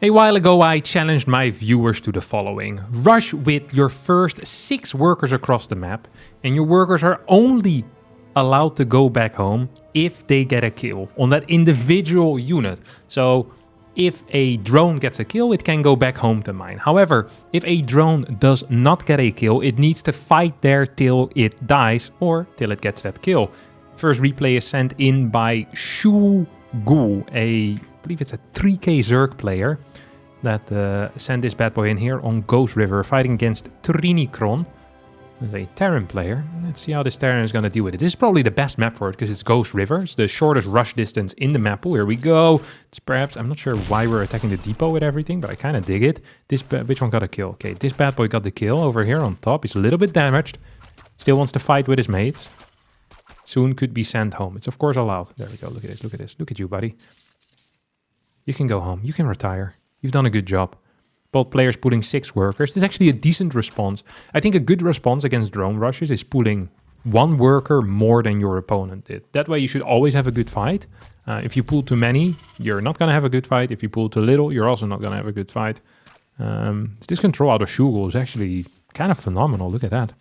A while ago, I challenged my viewers to the following. Rush with your first 6 workers across the map, and your workers are only allowed to go back home if they get a kill on that individual unit. So if a drone gets a kill, it can go back home to mine. However, if a drone does not get a kill, it needs to fight there till it dies or till it gets that kill. First replay is sent in by Shu Gul, I believe it's a 3k Zerg player that sent this bad boy in here on Ghost River, fighting against Trinicron. There's a Terran player. Let's see how this Terran is going to deal with it. This is probably the best map for it because it's Ghost River. It's the shortest rush distance in the map pool. Here we go. It's perhaps, I'm not sure why we're attacking the depot with everything, but I kind of dig it. Which one got a kill? Okay, this bad boy got the kill over here on top. He's a little bit damaged. Still wants to fight with his mates. Soon could be sent home. It's of course allowed. There we go. Look at this. Look at this. Look at you, buddy. You can go home. You can retire. You've done a good job. Both players pulling 6 workers. This is actually a decent response. I think a good response against drone rushes is pulling 1 worker more than your opponent did. That way you should always have a good fight. If you pull too many, you're not going to have a good fight. If you pull too little, you're also not going to have a good fight. This control out of Shugul is actually kind of phenomenal. Look at that.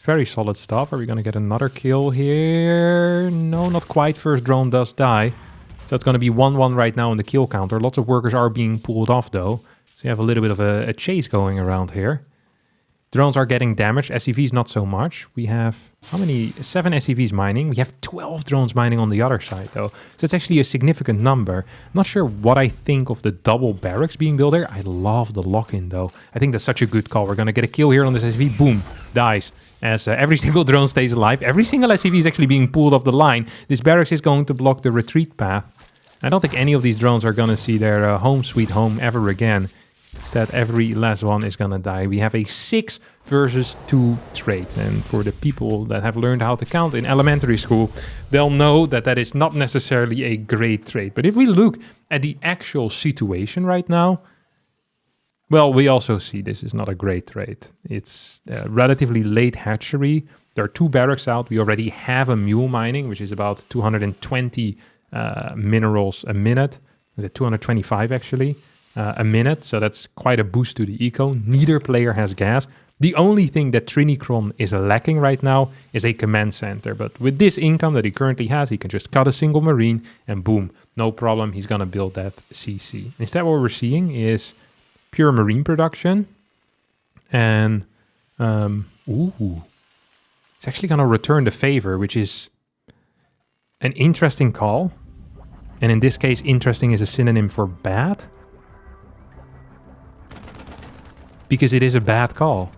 Very solid stuff. Are we going to get another kill here? No, not quite. First drone does die. So it's going to be 1-1 right now on the kill counter. Lots of workers are being pulled off though. So you have a little bit of a chase going around here. Drones are getting damaged. SCVs not so much. We have, how many? 7 SCVs mining. We have 12 drones mining on the other side though. So it's actually a significant number. I'm not sure what I think of the double barracks being built there. I love the lock-in though. I think that's such a good call. We're going to get a kill here on this SCV. Boom. Dies. As every single drone stays alive. Every single SCV is actually being pulled off the line. This barracks is going to block the retreat path. I don't think any of these drones are going to see their home sweet home ever again. Instead, every last one is going to die. We have a 6 versus 2 trade. And for the people that have learned how to count in elementary school, they'll know that that is not necessarily a great trade. But if we look at the actual situation right now, well, we also see this is not a great trade. It's a relatively late hatchery. There are 2 barracks out. We already have a mule mining, which is about 220 minerals a minute. Is it 225 actually a minute? So that's quite a boost to the eco. Neither player has gas. The only thing that Trinicron is lacking right now is a command center. But with this income that he currently has, he can just cut a single marine and boom, no problem. He's going to build that CC. Instead, what we're seeing is pure marine production. And it's actually going to return the favor, which is an interesting call. And in this case, interesting is a synonym for bad. Because it is a bad call.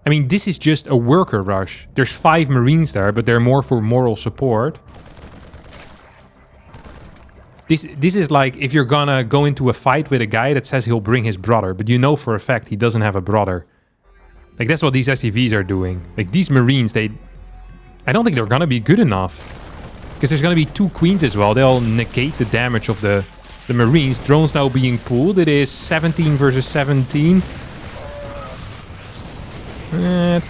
I mean, this is just a worker rush. There's 5 marines there, but they're more for moral support. This is like if you're gonna go into a fight with a guy that says he'll bring his brother, but you know for a fact he doesn't have a brother. Like, that's what these SCVs are doing. Like, these marines, I don't think they're gonna be good enough. Because there's going to be 2 queens as well. They'll negate the damage of the marines. Drones now being pulled. It is 17 versus 17.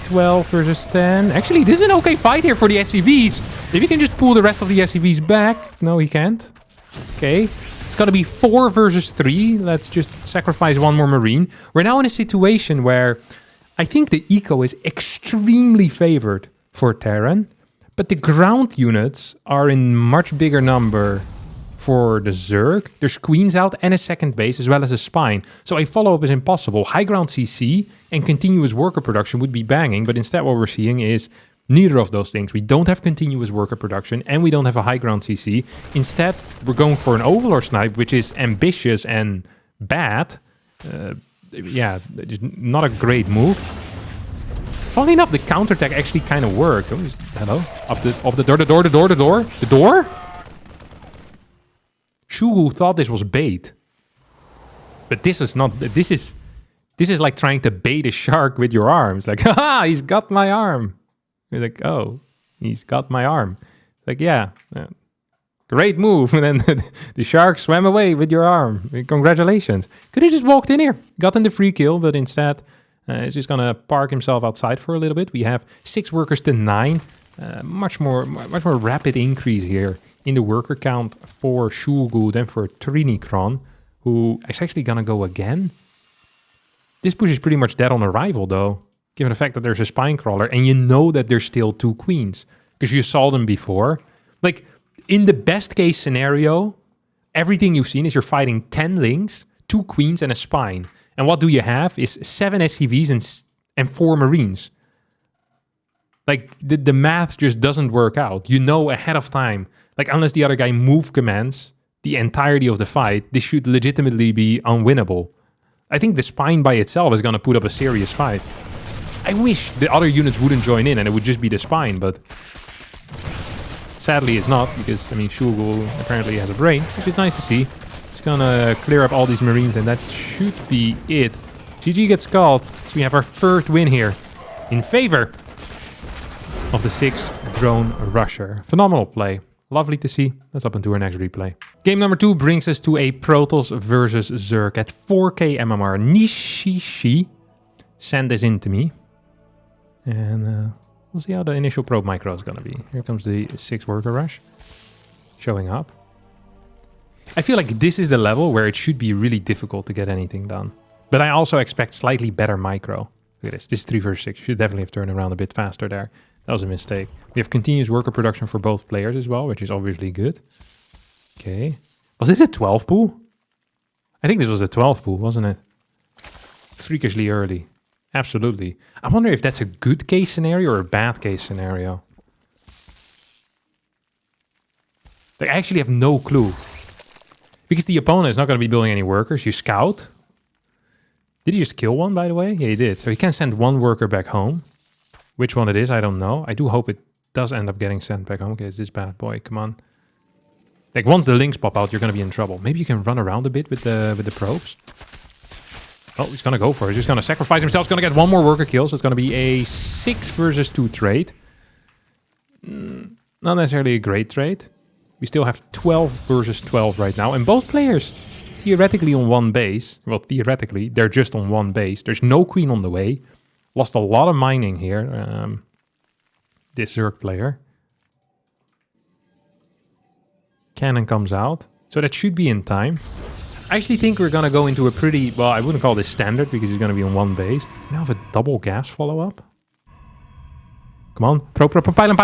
12 versus 10. Actually, this is an okay fight here for the SCVs. If he can just pull the rest of the SCVs back. No, he can't. Okay. It's going to be 4 versus 3. Let's just sacrifice 1 more marine. We're now in a situation where I think the eco is extremely favored for Terran. But the ground units are in much bigger number for the Zerg. There's queens out and a second base as well as a spine. So a follow-up is impossible. High ground CC and continuous worker production would be banging. But instead what we're seeing is neither of those things. We don't have continuous worker production and we don't have a high ground CC. Instead, we're going for an overlord snipe, which is ambitious and bad. Yeah, just not a great move. Funnily enough, the counterattack actually kind of worked. Oh, hello? Up the door? Shugul thought this was bait. But this is not, this is like trying to bait a shark with your arms. Like, haha, he's got my arm. You're like, oh, he's got my arm. Like, yeah, great move. And then the shark swam away with your arm. Congratulations. Could have just walked in here, gotten the free kill, but instead... he's just going to park himself outside for a little bit. We have 6 workers to 9. Much more rapid increase here in the worker count for Shulgu than for Trinicron. who is actually gonna go again. This push is pretty much dead on arrival though, given the fact that there's a spine crawler and you know that there's still 2 queens because you saw them before. Like in the best case scenario, everything you've seen is you're fighting 10 links, 2 queens and a spine. And what do you have is 7 SCVs and 4 marines. Like the math just doesn't work out. You know ahead of time, like unless the other guy move commands the entirety of the fight, this should legitimately be unwinnable. I think the spine by itself is going to put up a serious fight. I wish the other units wouldn't join in and it would just be the spine, but sadly it's not, because, I mean, Shulgul apparently has a brain, which is nice to see. It's going to clear up all these marines and that should be it. GG gets called, so we have our first win here in favor of the 6th drone rusher. Phenomenal play. Lovely to see. Let's up into our next replay. Game number 2 brings us to a Protos versus Zerg at 4k MMR. Nishishi sent this in to me. And we'll see how the initial probe micro is going to be. Here comes the 6 worker rush showing up. I feel like this is the level where it should be really difficult to get anything done. But I also expect slightly better micro. Look at this. This is 3 versus 6. Should definitely have turned around a bit faster there. That was a mistake. We have continuous worker production for both players as well, which is obviously good. Okay. Was this a 12 pool? I think this was a 12 pool, wasn't it? Freakishly early. Absolutely. I wonder if that's a good case scenario or a bad case scenario. Like, I actually have no clue. Because the opponent is not going to be building any workers. You scout. Did he just kill one, by the way? Yeah, he did. So he can send 1 worker back home. Which one it is, I don't know. I do hope it does end up getting sent back home. Okay, it's this bad boy. Come on. Like, once the links pop out, you're going to be in trouble. Maybe you can run around a bit with the probes. Oh, he's going to go for it. He's just going to sacrifice himself. He's going to get 1 more worker kill. So it's going to be a 6 versus 2 trade. Not necessarily a great trade. We still have 12 versus 12 right now. And both players theoretically on 1 base. Well, theoretically, they're just on 1 base. There's no queen on the way. Lost a lot of mining here, this Zerg player. Cannon comes out, so that should be in time. I actually think we're going to go into a pretty, well, I wouldn't call this standard because he's going to be on 1 base. Now have a double gas follow-up. Come on, pylon.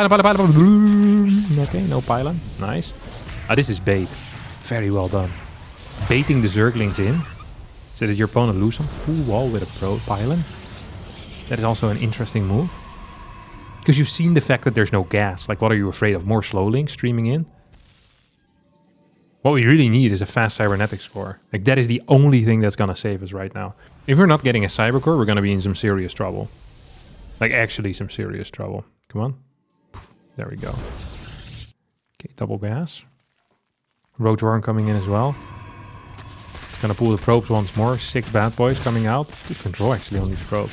Okay, no pylon, nice. This is bait, very well done. Baiting the Zerglings in, so that your opponent loses some full wall with a pylon. That is also an interesting move. Because you've seen the fact that there's no gas. Like, what are you afraid of? More slow links streaming in? What we really need is a fast cybernetic score. Like, that is the only thing that's going to save us right now. If we're not getting a cybercore, we're going to be in some serious trouble. Like, actually some serious trouble. Come on. There we go. Okay, double gas. Roach Warren coming in as well. Gonna pull the probes once more. 6 bad boys coming out. Good control, actually, on these probes.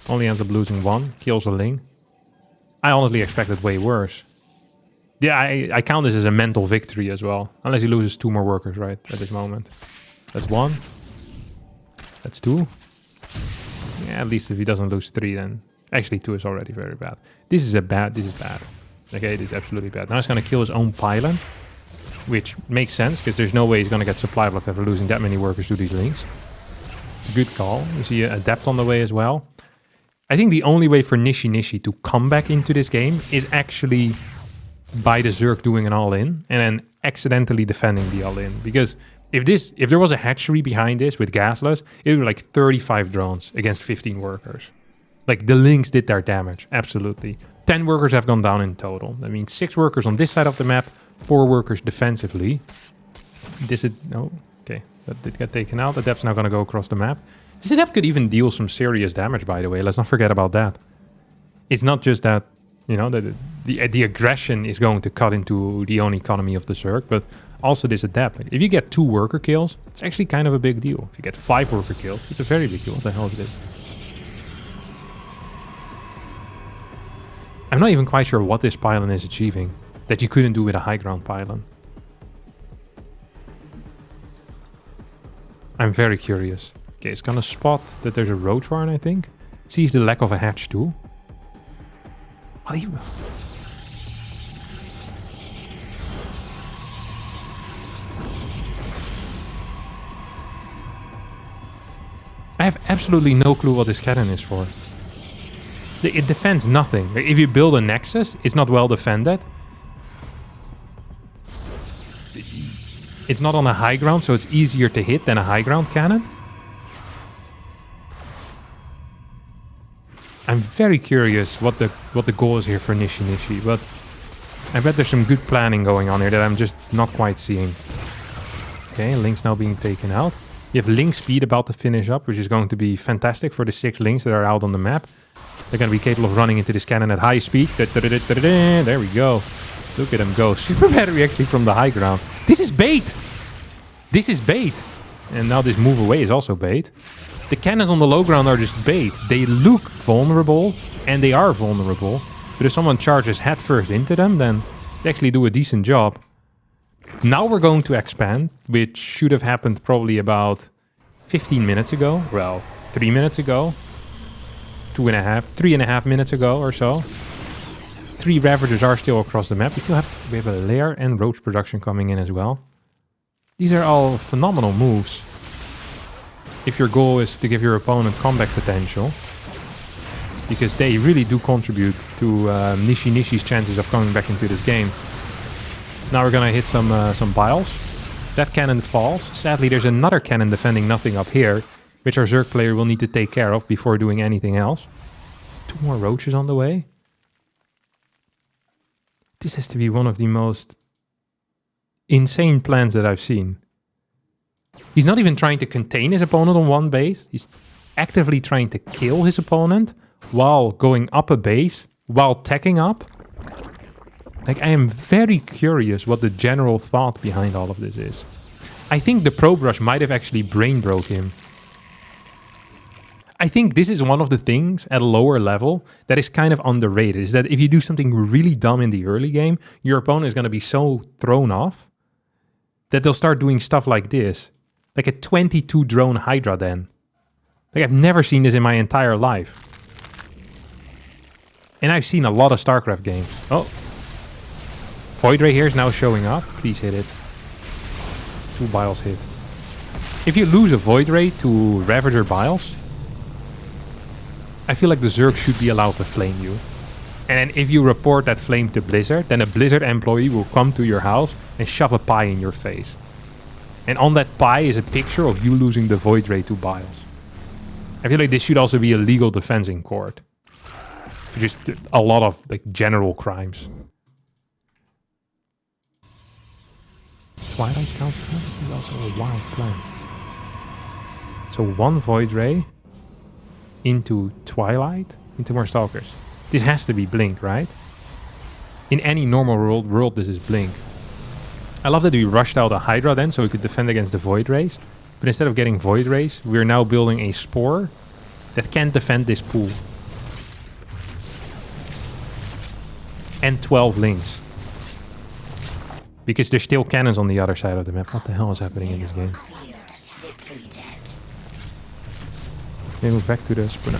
Only ends up losing 1. Kills a Ling. I honestly expected way worse. Yeah, I count this as a mental victory as well. Unless he loses 2 more workers, right, at this moment. That's 1. That's 2. Yeah, at least if he doesn't lose 3, then... Actually, 2 is already very bad. This is bad. Okay, this is absolutely bad. Now he's gonna kill his own pylon. Which makes sense, because there's no way he's gonna get supply blocked after losing that many workers to these links. It's a good call. You see a Adept on the way as well. I think the only way for Nishi to come back into this game is actually by the Zerg doing an all-in and then accidentally defending the all-in. Because if there was a hatchery behind this with gasless, it would be like 35 drones against 15 workers. Like, the links did their damage, absolutely. 10 workers have gone down in total. That means 6 workers on this side of the map, 4 workers defensively. No, okay, that did get taken out. Adept's now going to go across the map. This Adept could even deal some serious damage, by the way. Let's not forget about that. It's not just that, you know, the aggression is going to cut into the own economy of the Zerg, but also this Adept. If you get 2 worker kills, it's actually kind of a big deal. If you get 5 worker kills, it's a very big deal. What the hell is this? I'm not even quite sure what this pylon is achieving that you couldn't do with a high ground pylon. I'm very curious. Okay, it's gonna spot that there's a roach warren, I think. Sees the lack of a hatch too. What are you... I have absolutely no clue what this cannon is for. It defends nothing. Like, if you build a nexus, it's not well defended. It's not on a high ground, so it's easier to hit than a high ground cannon. I'm very curious what the goal is here for Nishi, but I bet there's some good planning going on here that I'm just not quite seeing. Okay, Link's now being taken out. You have Link speed about to finish up, which is going to be fantastic for the 6 Links that are out on the map. They're going to be capable of running into this cannon at high speed. There we go. Look at them go. Super battery actually from the high ground. This is bait! This is bait! And now this move away is also bait. The cannons on the low ground are just bait. They look vulnerable, and they are vulnerable. But if someone charges headfirst into them, then they actually do a decent job. Now we're going to expand, which should have happened probably about 15 minutes ago. Well, 3 minutes ago. 3.5 minutes ago or so. 3 Ravagers are still across the map. We have a lair and roach production coming in as well. These are all phenomenal moves. If your goal is to give your opponent comeback potential. Because they really do contribute to Nishi's chances of coming back into this game. Now we're gonna hit some biles. That cannon falls. Sadly, there's another cannon defending nothing up here, which our Zerg player will need to take care of before doing anything else. 2 more roaches on the way. This has to be one of the most insane plans that I've seen. He's not even trying to contain his opponent on one base. He's actively trying to kill his opponent while going up a base, while teching up. Like, I am very curious what the general thought behind all of this is. I think the Pro Brush might have actually brain broke him. I think this is one of the things at a lower level that is kind of underrated. Is that if you do something really dumb in the early game, your opponent is going to be so thrown off that they'll start doing stuff like this. Like a 22 drone Hydra then. Like, I've never seen this in my entire life. And I've seen a lot of StarCraft games. Oh. Void Ray here is now showing up. Please hit it. 2 Biles hit. If you lose a Void Ray to Ravager Biles, I feel like the Zerg should be allowed to flame you. And then if you report that flame to Blizzard, then a Blizzard employee will come to your house and shove a pie in your face. And on that pie is a picture of you losing the Void Ray to Biles. I feel like this should also be a legal defense in court. For just a lot of like general crimes. Twilight Council? This is also a wild plan. So 1 Void Ray into Twilight, into more Stalkers. This has to be Blink, right? In any normal world, this is Blink. I love that we rushed out a Hydra then, so we could defend against the Void Rays. But instead of getting Void Rays, we're now building a Spore that can't defend this pool. And 12 Links. Because there's still cannons on the other side of the map. What the hell is happening in this game? They move back to the spooner.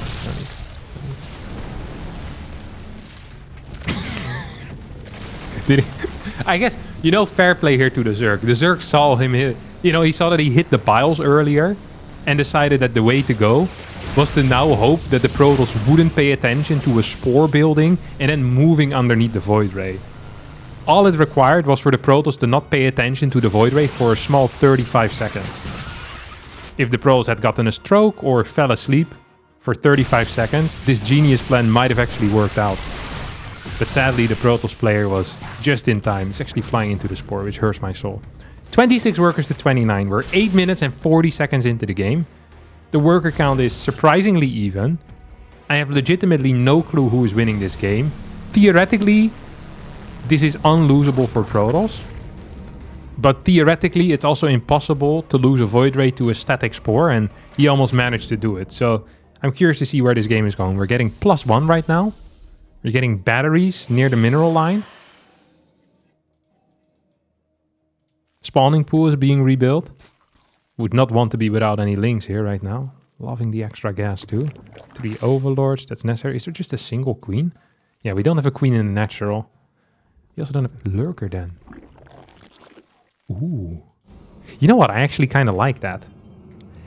I guess, you know, fair play here to the Zerg. The Zerg saw him hit, you know, he saw that he hit the Biles earlier and decided that the way to go was to now hope that the Protos wouldn't pay attention to a Spore building and then moving underneath the Void Ray. All it required was for the Protos to not pay attention to the Void Ray for a small 35 seconds. If the Protos had gotten a stroke or fell asleep for 35 seconds, this genius plan might have actually worked out. But sadly, the Protos player was just in time. He's actually flying into the Spore, which hurts my soul. 26 workers to 29. We're 8 minutes and 40 seconds into the game. The worker count is surprisingly even. I have legitimately no clue who is winning this game. Theoretically, this is unlosable for Protos. But theoretically, it's also impossible to lose a Void Ray to a static Spore, and he almost managed to do it. So I'm curious to see where this game is going. We're getting +1 right now. We're getting batteries near the mineral line. Spawning pool is being rebuilt. Would not want to be without any links here right now. Loving the extra gas too. 3 overlords, that's necessary. Is there just a single queen? Yeah, we don't have a queen in the natural. We also don't have a lurker then. Ooh. You know what? I actually kind of like that.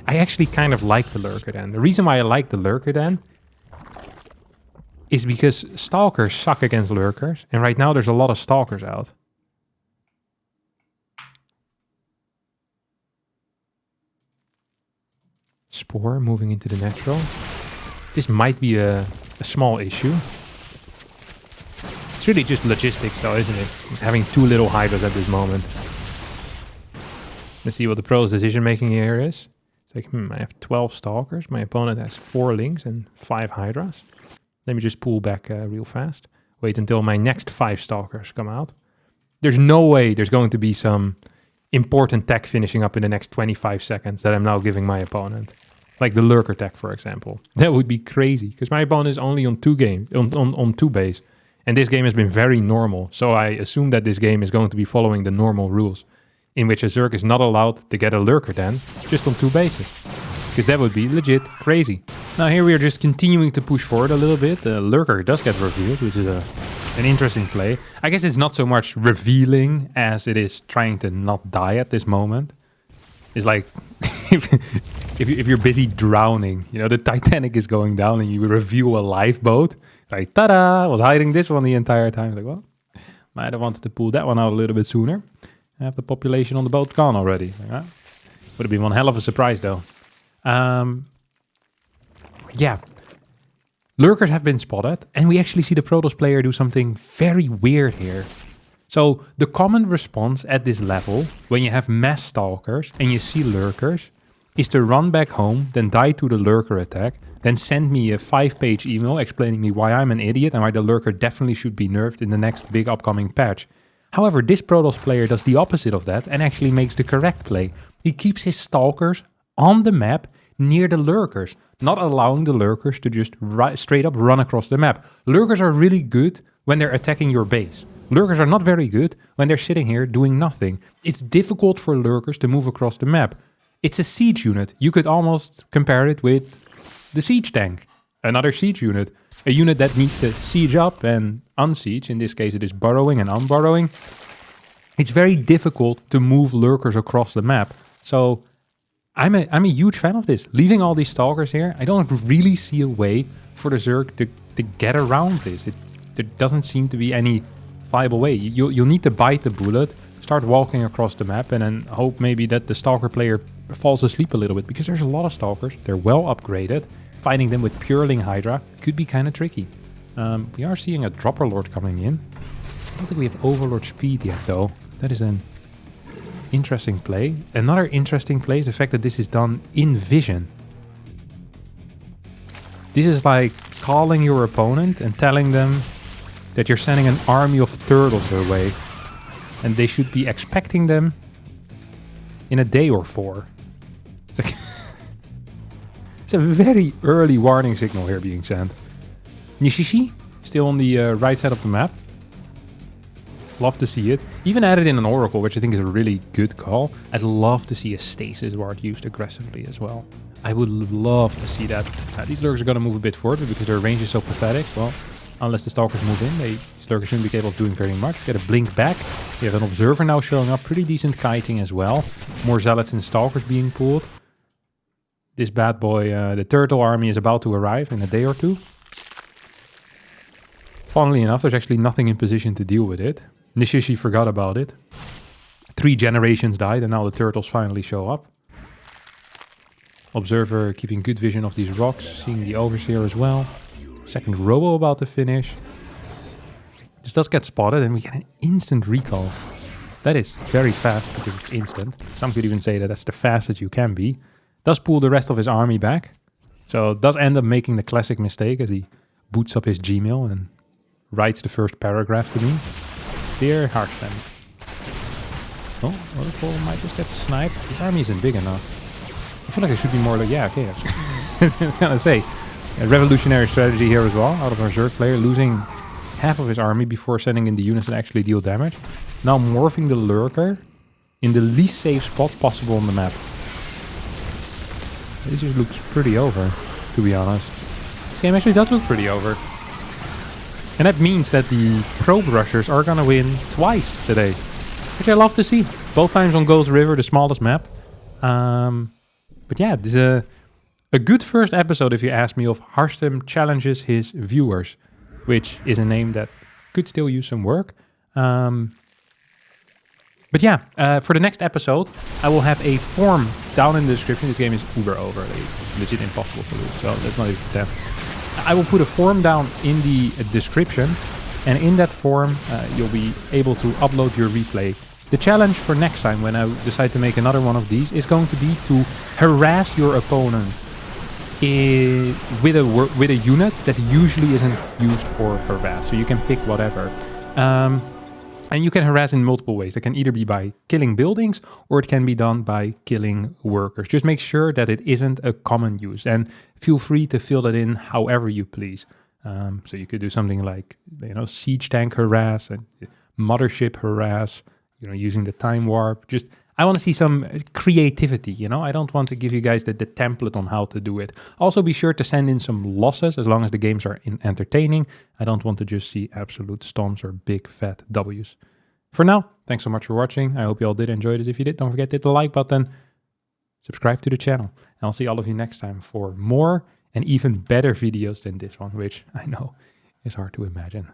I actually kind of like the Lurker Den. The reason why I like the Lurker Den is because Stalkers suck against Lurkers. And right now there's a lot of Stalkers out. Spore moving into the natural. This might be a small issue. It's really just logistics though, isn't it? Just having too little Hydras at this moment. Let's see what the Pro's decision making here is. It's like, I have 12 Stalkers. My opponent has 4 Lings and 5 Hydras. Let me just pull back real fast. Wait until my next 5 Stalkers come out. There's no way there's going to be some important tech finishing up in the next 25 seconds that I'm now giving my opponent. Like the Lurker tech, for example. That would be crazy, because my opponent is only on 2 base. And this game has been very normal. So I assume that this game is going to be following the normal rules, in which a Zerg is not allowed to get a Lurker Den just on 2 bases. Because that would be legit crazy. Now here we are just continuing to push forward a little bit. The Lurker does get revealed, which is an interesting play. I guess it's not so much revealing as it is trying to not die at this moment. It's like if you're busy drowning, you know, the Titanic is going down and you reveal a lifeboat. Like, ta-da, I was hiding this one the entire time. Like, well, might have wanted to pull that one out a little bit sooner. Have the population on the boat gone already. Like, would have been one hell of a surprise though. Yeah. Lurkers have been spotted, and we actually see the Protos player do something very weird here. So the common response at this level, when you have mass Stalkers and you see Lurkers, is to run back home, then die to the Lurker attack, then send me a 5-page email explaining me why I'm an idiot and why the Lurker definitely should be nerfed in the next big upcoming patch. However, this Protoss player does the opposite of that and actually makes the correct play. He keeps his Stalkers on the map near the Lurkers, not allowing the Lurkers to just straight up run across the map. Lurkers are really good when they're attacking your base. Lurkers are not very good when they're sitting here doing nothing. It's difficult for Lurkers to move across the map. It's a siege unit. You could almost compare it with the siege tank. Another siege unit. A unit that needs to siege up and unsiege. In this case it is burrowing and unburrowing. It's very difficult to move Lurkers across the map. So I'm a huge fan of this. Leaving all these Stalkers here, I don't really see a way for the Zerg to get around this. There doesn't seem to be any viable way. You'll need to bite the bullet, start walking across the map, and then hope maybe that the Stalker player falls asleep a little bit, because there's a lot of Stalkers. They're well upgraded. Fighting them with Pureling Hydra could be kind of tricky. We are seeing a Dropper Lord coming in. I don't think we have Overlord speed yet though. That is an interesting play. Another interesting play is the fact that this is done in vision. This is like calling your opponent and telling them that you're sending an army of turtles their way, and they should be expecting them in a day or 4. It's like it's a very early warning signal here being sent. Nishishi, still on the right side of the map. Love to see it. Even added in an Oracle, which I think is a really good call. I'd love to see a Stasis Ward used aggressively as well. I would love to see that. These Lurkers are going to move a bit forward, but because their range is so pathetic, well, unless the Stalkers move in, these Lurkers shouldn't be capable of doing very much. Get a blink back. We have an Observer now showing up. Pretty decent kiting as well. More Zealots and Stalkers being pulled. This bad boy, the Turtle army, is about to arrive in a day or 2. Funnily enough, there's actually nothing in position to deal with it. Nishishi forgot about it. 3 generations died and now the Turtles finally show up. Observer keeping good vision of these rocks, seeing the Overseer as well. Second Robo about to finish. This does get spotted and we get an instant recall. That is very fast because it's instant. Some could even say that that's the fastest you can be. Does pull the rest of his army back. So does end up making the classic mistake as he boots up his Gmail and writes the first paragraph to me. Dear Harstem. Oh, Oracle might just get sniped. This army isn't big enough. I feel like it should be more like, yeah, okay. I was gonna say, a revolutionary strategy here as well, out of our Zerg player, losing half of his army before sending in the units that actually deal damage. Now morphing the Lurker in the least safe spot possible on the map. This just looks pretty over, to be honest. This game actually does look pretty over. And that means that the Probe Rushers are gonna win twice today, which I love to see. Both times on Ghost River, the smallest map. But yeah, this is a good first episode, if you ask me, of Harstem challenges his viewers, which is a name that could still use some work. But yeah, for the next episode, I will have a form down in the description. This game is uber over. It's legit impossible to lose, so let's not even pretend. I will put a form down in the description, and in that form, you'll be able to upload your replay. The challenge for next time, when I decide to make another one of these, is going to be to harass your opponent with a unit that usually isn't used for harass. So you can pick whatever. And you can harass in multiple ways. It can either be by killing buildings, or it can be done by killing workers. Just make sure that it isn't a common use, and feel free to fill that in however you please. So you could do something like, siege tank harass and mothership harass, using the time warp. Just, I want to see some creativity, I don't want to give you guys the template on how to do it. Also, be sure to send in some losses as long as the games are entertaining. I don't want to just see absolute stomps or big fat W's. For now, thanks so much for watching. I hope you all did enjoy this. If you did, don't forget to hit the like button, subscribe to the channel, and I'll see all of you next time for more and even better videos than this one, which I know is hard to imagine.